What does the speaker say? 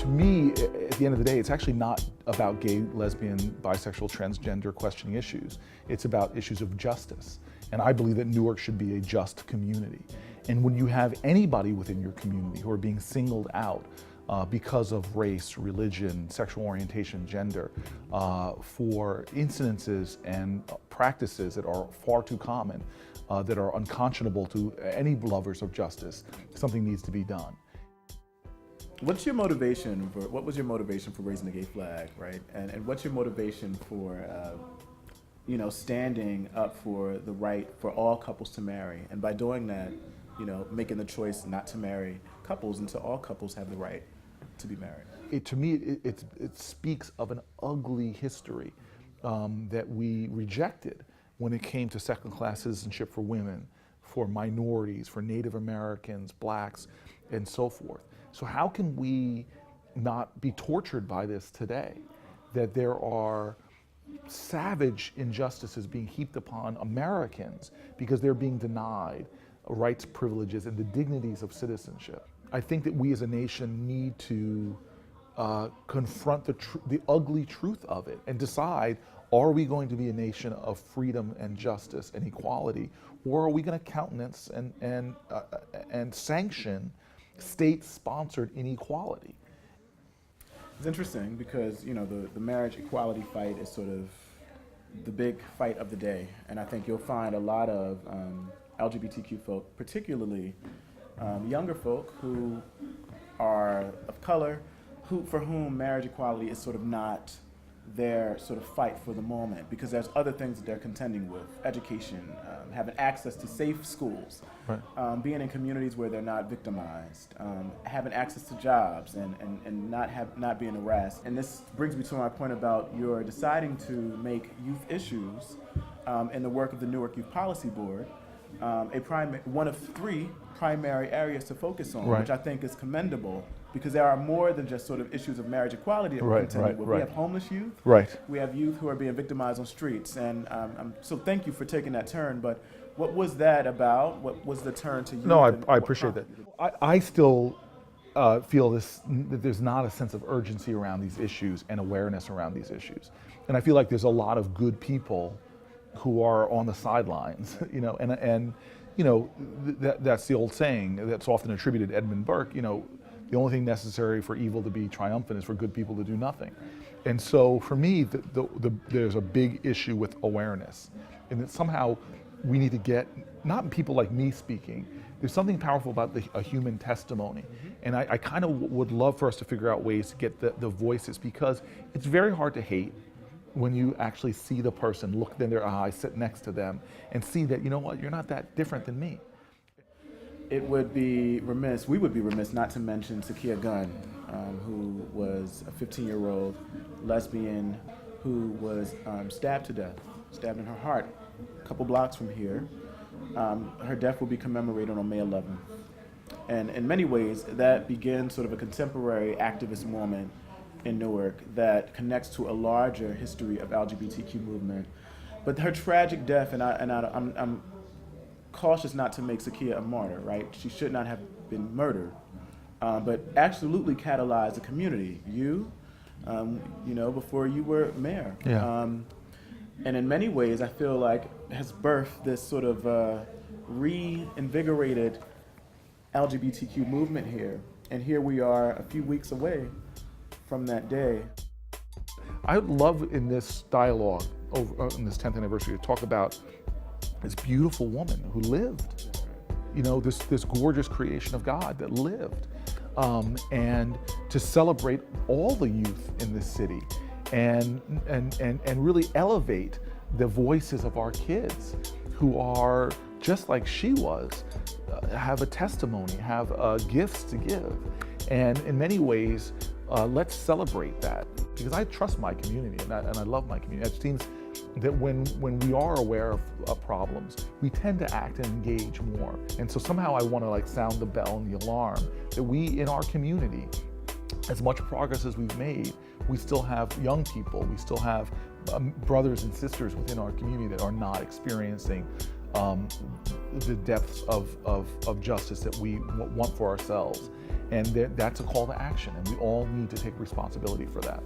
to me, at the end of the day, it's actually not about gay, lesbian, bisexual, transgender questioning issues. It's about issues of justice. And I believe that Newark should be a just community. And when you have anybody within your community who are being singled out because of race, religion, sexual orientation, gender, for incidences and practices that are far too common, that are unconscionable to any lovers of justice, something needs to be done. What was your motivation for raising the gay flag, right? And what's your motivation for, standing up for the right for all couples to marry? And by doing that, making the choice not to marry couples until all couples have the right to be married. To me, it speaks of an ugly history that we rejected when it came to second-class citizenship for women, for minorities, for Native Americans, blacks, and so forth. So how can we not be tortured by this today? That there are savage injustices being heaped upon Americans because they're being denied rights, privileges, and the dignities of citizenship. I think that we as a nation need to confront the ugly truth of it and decide, are we going to be a nation of freedom and justice and equality, or are we going to countenance and sanction state-sponsored inequality? It's interesting because the marriage equality fight is sort of the big fight of the day, and I think you'll find a lot of LGBTQ folk, particularly younger folk who are of color, for whom marriage equality is sort of not their sort of fight for the moment, because there's other things that they're contending with: education, having access to safe schools, right. Being in communities where they're not victimized, having access to jobs, and not being harassed. And this brings me to my point about your deciding to make youth issues in the work of the Newark Youth Policy Board one of 3 primary areas to focus on, right. Which I think is commendable, because there are more than just sort of issues of marriage equality that we're contending with. We have homeless youth, right. We have youth who are being victimized on streets, and so thank you for taking that turn. But what was that about? What was the turn to youth? No, I appreciate that. I still feel that there's not a sense of urgency around these issues and awareness around these issues. And I feel like there's a lot of good people who are on the sidelines, that's the old saying that's often attributed to Edmund Burke, the only thing necessary for evil to be triumphant is for good people to do nothing. And so for me, there's a big issue with awareness, and that somehow we need to get, not people like me speaking, there's something powerful about a human testimony. Mm-hmm. And I kind of would love for us to figure out ways to get the voices, because it's very hard to hate when you actually see the person, look in their eyes, sit next to them, and see that, you're not that different than me. We would be remiss not to mention Sakia Gunn, who was a 15-year-old lesbian who was stabbed in her heart a couple blocks from here. Her death will be commemorated on May 11th. And in many ways, that begins sort of a contemporary activist moment in Newark that connects to a larger history of LGBTQ movement. But her tragic death, I'm cautious not to make Sakia a martyr, right? She should not have been murdered, but absolutely catalyzed a community. Before you were mayor. Yeah. And in many ways, I feel like has birthed this sort of reinvigorated LGBTQ movement here. And here we are a few weeks away from that day. I would love in this dialogue on this 10th anniversary to talk about this beautiful woman who lived, this gorgeous creation of God that lived, and to celebrate all the youth in this city, and really elevate the voices of our kids who are just like she was, have a testimony, have gifts to give, and in many ways, let's celebrate that, because I trust my community and I love my community. It seems that when we are aware of problems, we tend to act and engage more. And so somehow I want to sound the bell and the alarm that we in our community, as much progress as we've made, we still have young people, we still have brothers and sisters within our community that are not experiencing the depths of justice that we want for ourselves. And that's a call to action, and we all need to take responsibility for that.